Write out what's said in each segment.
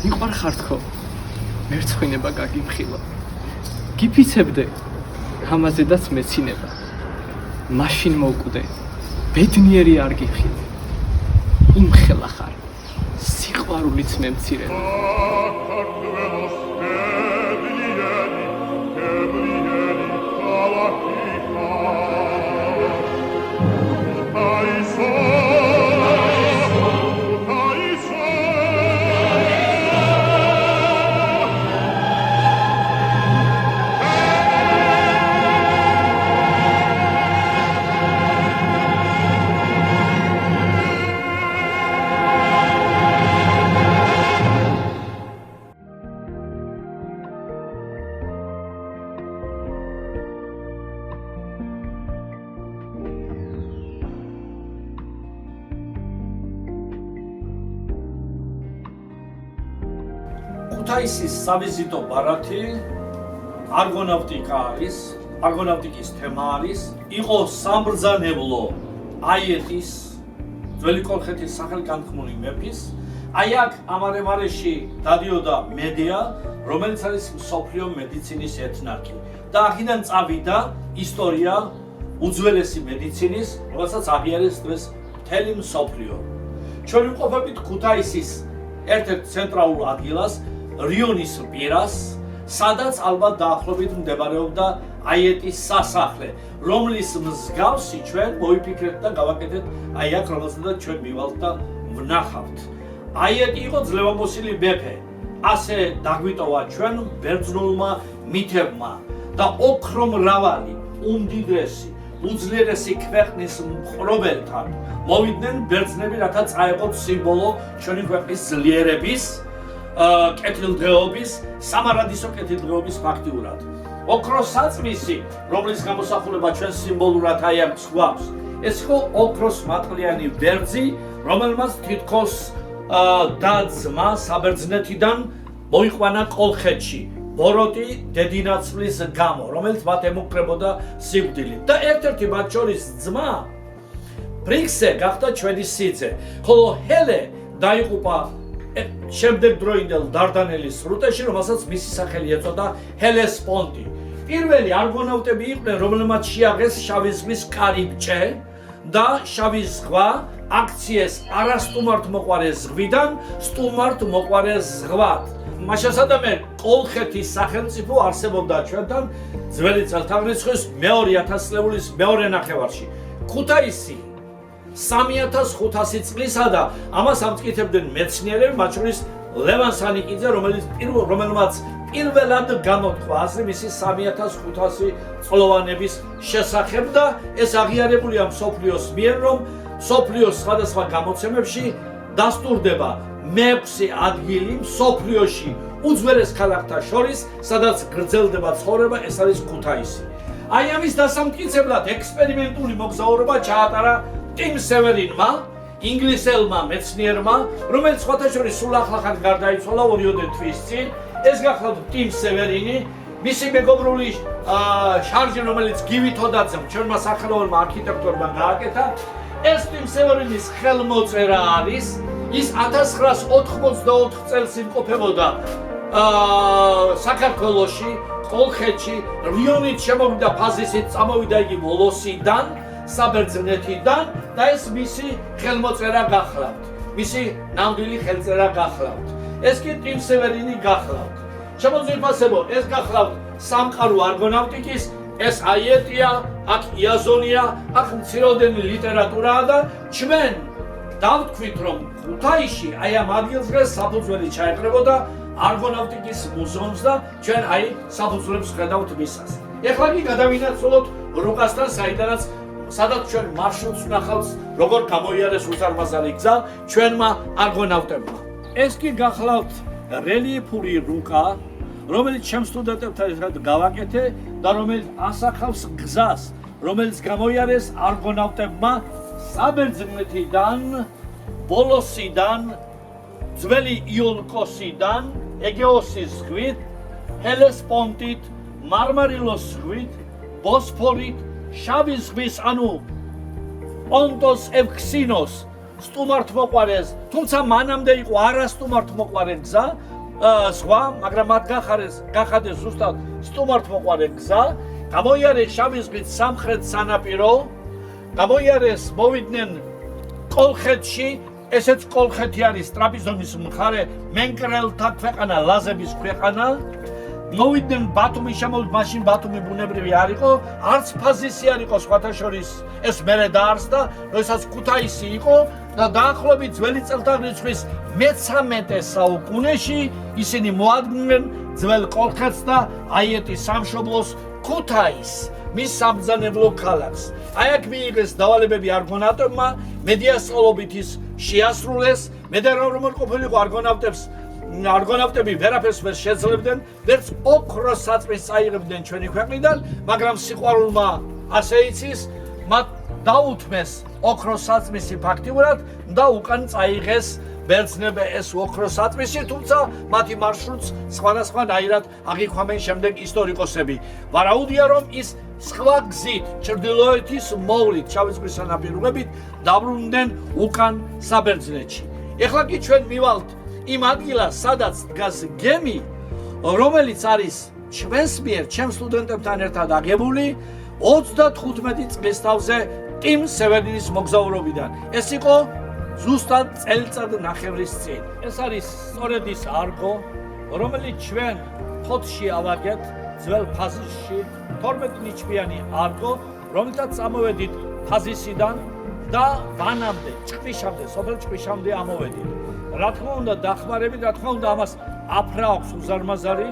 მიყვარ ხართქო მერცხინება გაგიმხილა გიფიცებდე ამაზედაც მეცინება მაშინ მოვკვდე ბედნიერი არ გიხილ იმხელა ხარ სიყვარულიც მემცირება ქუთაისის სავიზიტო ბარათი არგონავტიკა არის, არგონავტიკის თემა არის, იყო სამბრძანებლო აიეტის ძველი კოლხეთის სახელგანთქმული მეფის, აი აქ ამარემარეში დადიოდა მედეა, რომელიც არის მსოფლიო მედიცინის ერთნარგი და აქედან წავიდა ისტორია უძველესი მედიცინის, რომელსაც აღიარეს დღეს მთელი მსოფლიო. ჩვენ ვიმყოფებით ქუთაისის ერთ-ერთ ცენტრალურ ადგილას რიონის პირას, სადაც ალბათ დაახლოებით მდებარეობდა აიეტის სასახლე, რომლის მსგავსი ჩვენ მოვიფიქრეთ და გავაკეთეთ აი აქ, რომელსაც ჩვენ მივალთ და ვნახავთ. აიეტი იყო ძლევამოსილი მეფე, ასე დაგვიტოვა ჩვენ ბერძნულმა მითებმა და ოქრომრავალი, უმდიდრესი, უძლიერესი ქვეყნის მყრობელთან მოვიდნენ ბერძნები, რათა წაეღოთ სიმბოლო ჩვენი ქვეყნის ძლიერების, კეთილდღეობის, სამარადისო კეთილდღეობის ფაქტიურად. ოქროს საწმისი, რომლის გამოსახულება ჩვენ სიმბოლურად აი აქ გვაქვს, ეს იყო ოქროს მატყლიანი ვერძი, რომელმაც თითქოს და-ძმა საბერძნეთიდან მოიყვანა კოლხეთში, ბოროტი დედინაცვლის გამო, რომელიც მათ ემუქრებოდა სიკვდილით. და ერთ-ერთი მათ შორის ძმა ბრიქსე გახდა ჩვენი სიძე, ხოლო ჰელე დაიღუპა შემდეგ დროინდელ დარდანელის სრუტეში, რომელსაც მისი სახელი ეწოდა ჰელესპონტი. პირველი არგონავტები იყვნენ, რომელმაც შეაღეს შავი ზღვის კარიბჭე და შავი ზღვა აქციეს არასტუმართ მოყვარე ზღვიდან სტუმართ მოყვარე ზღვად. მაშასადამე კოლხეთის სახელმწიფო არსებობდა ჩვენთან ძველი წელთაღრიცხვის მეორე ათასწლეულის მეორე ნახევარში. ქუთაისი 3500 წლისა და ამას ამტკიცებდნენ მეცნიერები, მათ შორის ლევან სანიკიძე, რომელმაც პირველად გამოთქვა აზრი მისი 3500 წლოვანების შესახებ და ეს აღიარებულია მსოფლიოს მიერ, რომ მსოფლიოს სხვადასხვა გამოცემებში დასტურდება მე-6 ადგილი მსოფლიოში უძველეს ქალაქთა შორის, სადაც გრძელდება ცხოვრება, ეს არის ქუთაისი. აი ამის დასამტკიცებლად ექსპერიმენტული მოგზაურობა ჩაატარა ტიმ სევერინმა, ინგლისელმა მეცნიერმა, რომელიც სხვათა შორის სულ ახლახან გარდაიცვალა 2 თვის წინ. ეს გახლავთ ტიმ სევერინი, მისი მეგობრული შარჟი, რომელიც გივითოდაძემ, ჩვენმა სახელოვანმა არქიტექტორმა გააკეთა. ეს ტიმ სევერინის ხელმოწერა არის, ის 1984 წელს იმყოფებოდა საქართველოში, კოლხეთში, რიონით შემოვიდა ფაზისით, წამოვიდა იგი ვოლოსიდან, საბერძნეთიდან და ეს მისი ხელმოწერა გახლავთ, მისი ნამდვილი ხელწერა გახლავთ. ეს კი ტიმ სევერინი გახლავთ. შემოძვირფასებო, ეს გახლავთ სამყარო არგონავტიკის, ეს აიეტია, აქ იაზონია, აქ მცირეოდენი ლიტერატურაა და ჩვენ დავთქვით, რომ ქუთაისში აი ამ ადგილს დღეს საფუძველი ჩაეკრებოდა არგონავტიკის მუზეუმს და ჩვენ აი საფუძვლებს ხედავთ მისას. ეხლა კი გადავინაცვლოთ რუკასთან, სადაც ჩვენ მარშრუტს ვნახავთ, როგორ გამოიარეს უსარმაზარი გზა ჩვენმა არგონავტებმა. ეს კი გახლავთ რელიეფური რუკა, რომელიც ჩემ სტუდენტებთან ერთად გავაკეთე და რომელიც ასახავს გზას, რომელიც გამოიარეს არგონავტებმა საბერძნეთიდან, ბოლოსიდან, ძველი იონკოსიდან, ეგეოსის ზღვით, ჰელესპონტით, მარმარილოს ზღვით, ბოსფორით, შავი ზღვის, ანუ პონტოს ევქსინოს სტუმართმოყვარეს, თუმცა მანამდე იყო არასტუმართმოყვარე გზა, სხვა, მაგრამ მათ გახადეს ზუსტად სტუმართმოყვარე გზა, გამოიარეს შავი ზღვის სამხრეთ სანაპირო, გამოიარეს მოვიდნენ კოლხეთში, ესეც კოლხეთი არის ტრაპიზონის მხარე, მენკრელთა ქვეყანა, ლაზების ქვეყანა. მოვიდნენ ბათუმი, შემოვიდნენ, მაშინ ბათუმი ბუნებრივი არ იყო, არც ფაზისი არ იყო სხვათა შორის, ეს მერე დაარსდა, როდესაც ქუთაისი იყო და დაახლოებით ძველი წელთაღრიცხვის მე-13 საუკუნეში ისინი მოადგნენ ძველ კოლხეთს და აიეტის სამშობლოს ქუთაისს, მის სამბრძანებლო ქალაქს. აი აქ მიიღეს დავალებები არგონავტებმა, მედიასწავლობით ის შეასრულეს, მედია რომ ყოფილიყო არგონავტები ვერაფერს ვერ შეძლებდნენ, ვერც ოქროს საწმის წაიღებდნენ ჩვენი ქვეყნიდან, მაგრამ სიყვარულმა ასე იცის, მათ დაუთმეს ოქროს საწმისი ფაქტიურად და უკან წაიღეს ბერძნები ეს ოქროს საწმისი, თუმცა მათი მარშრუტს სხვადასხვანაირად აღიქვამენ შემდეგ ისტორიკოსები. ვარაუდია, რომ ის სხვა გზით, ჩრდილოეთის მოვლით, შავი ზღვის სანაპიროებით დაბრუნდნენ უკან საბერძნეთში. ეხლა კი ჩვენ მივალთ იმ ადგილას, სადაც დგას გემი, რომელიც არის ჩვენს მიერ, ჩემ სტუდენტებთან ერთად აღებული 35 წლის თავზე ტიმ სევერნინის მოგზაურობიდან. ეს იყო ზუსტად წელიწად ნახევრის წინ. ეს არის სწორედ ის არგო, რომელიც ჩვენ ფოთში ავაგეთ, ძველ ფაზისში, 12 ნიჩბიანი არგო, რომელთაც წამოვედით ფაზისიდან და ვანამდე, ჭყვიშამდე, სოფელ ჭყვიშამდე ამოვედით. რა თქმა უნდა, დახმარებით, რა თქმა უნდა, ამას აფრა აქვს უზარმაზარი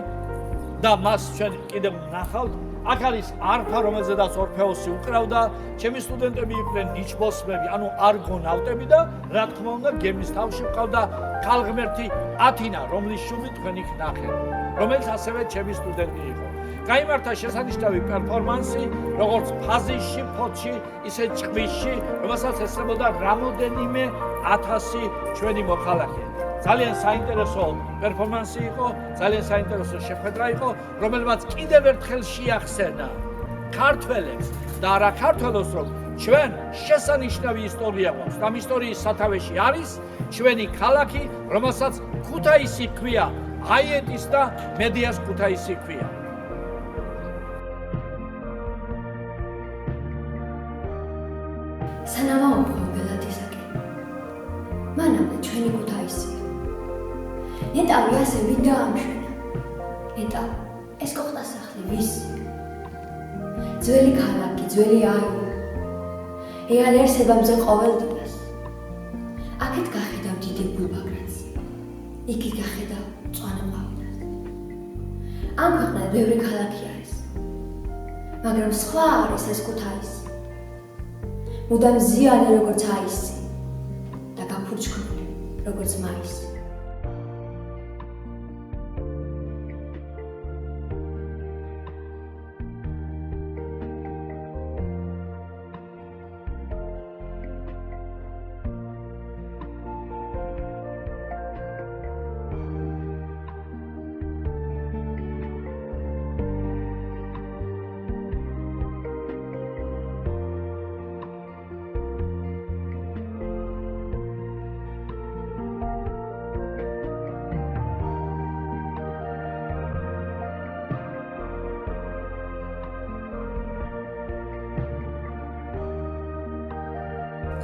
და მას ჩვენ კიდევ ვნახავთ. აქ არის არფა, რომელზედაც ორფეოსი უკრავდა, ჩემი სტუდენტები იყვნენ ნიჩბოსმები, ანუ არგონავტები და რა თქმა უნდა, გემის თავში ყავდა ქალღმერთი ათინა, რომლის შუბი თქვენ იქ ნახეთ, რომელიც ასევე ჩემი სტუდენტი იყო. გაიმართა შესანიშნავი პერფორმანსი, როგორც ფაზისში, ფოთში, ისე ჭყვიშში, რომელსაც ესწრებოდა რამოდენიმე 1000 ჩვენი მოქალაქე. ძალიან საინტერესო პერფორმანსი იყო, ძალიან საინტერესო შეხვედრა იყო, რომელმაც კიდევ ერთხელ შეახსენა ქართველებს და არა ქართველებს, რომ ჩვენ შესანიშნავი ისტორია გვაქვს. ამ ისტორიის სათავეში არის ჩვენი ქალაქი, რომელსაც ქუთაისი ჰქვია, აიეტის და მედიას ქუთაისი ჰქვია. სანავაობო ბელათისაკენ. მანამდე ჩვენი ქუთაისია. ნეტავი ასე ვინ დაამშვენა? ნეტა ეს კოხტა სახლი ვისი? ძველი ქალაქი, ძველი აიო. ეალ არსებამზე ყოველდღეს. აქეთ გახედავ დიდი გულბაგრats. იქით გახედავ მწვანე ყვავილას. ამ ქვეყნად ბევრი ქალაქი არის. მაგრამ სხვა არის ეს ქუთაისი. მუდამ ზიანი როგორც აისი და გაფურჩქული როგორც მაისი.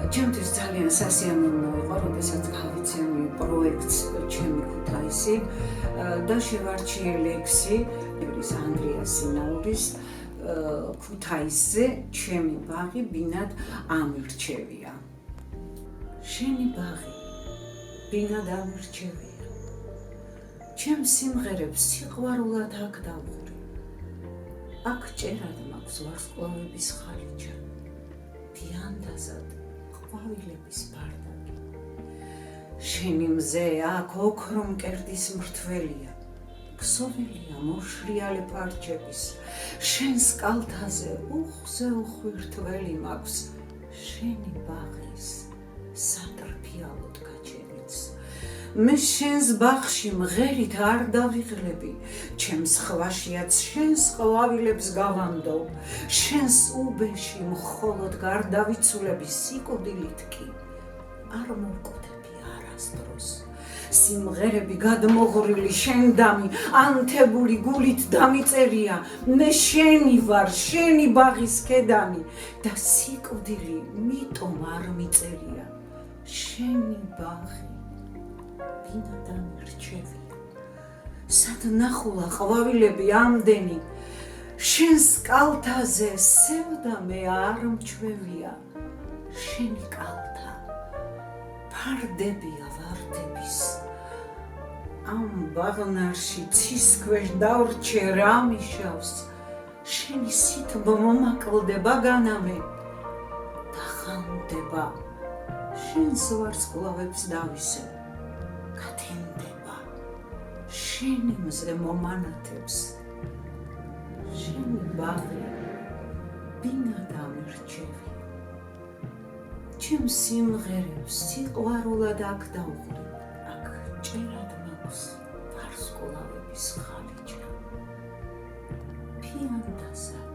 ჩემთვის ძალიან სასიამოვნო იყო, როდესაც გავიცემი პროექტს ჩემი ქუთაისი და შევარჩიე ლექსი ანდრია სინაურის ქუთაისზე ჩემი ბაღი ბინად ამირჩევია. შენი ბაღი ბინად ამირჩევია. ჩემ სიმღერებს სიყვარულად აქ დავხური. აქ ჭერად მაქვს ვარსკვლავების ხალიჩა. თიანდაზად ყვავილების ბარდაკი. შენი მზე აქ ოქრო მკერდის მრთველია, ქსოვილია მოშრიალი პარჩების. შენს კალთაზე უხზე უხვირთველი მაქვს, შენი ბაღის სატრფიალოდ გაჩენიც. მე შენს ბაღში მღერით არ დავიღლები, ჩემს ხვაშიაც შენს ყვავილებს გავანდო, შენს უბეში მხოლოდ გარდავიცულები სიკვდილით კი არ მოვკვდები არასდროს. სიმღერები გადმოღრილი შენდამი ანთებული გულით დამიწერია მე შენი ვარ შენი ბაღის ქედანი და სიკვდილი მიტომ არ მიწერია შენი ბაღი ბინადარ რჩევია სად ნახულა ყვავილები ამდენი შენს კალთაზე სევდა მე არ მჩვევია შენი კალთა ფარდებია ვარდების ამ ბაღნარში ცის ქვეშ დავრჩე რა მიშავს შენი სითბო მომაკლდება განამე და ხანდება შენს ვარსკვლავებს დავისე გათენდება შენი მზე მომანათებს შენი ბაღი ბინადარ რჩევი ჩემს სიმღერებს სიყვარულად აქ დავღრე აქ ჭერად მაქვს ვარსკვლავების ხალიჩა ფიანტასა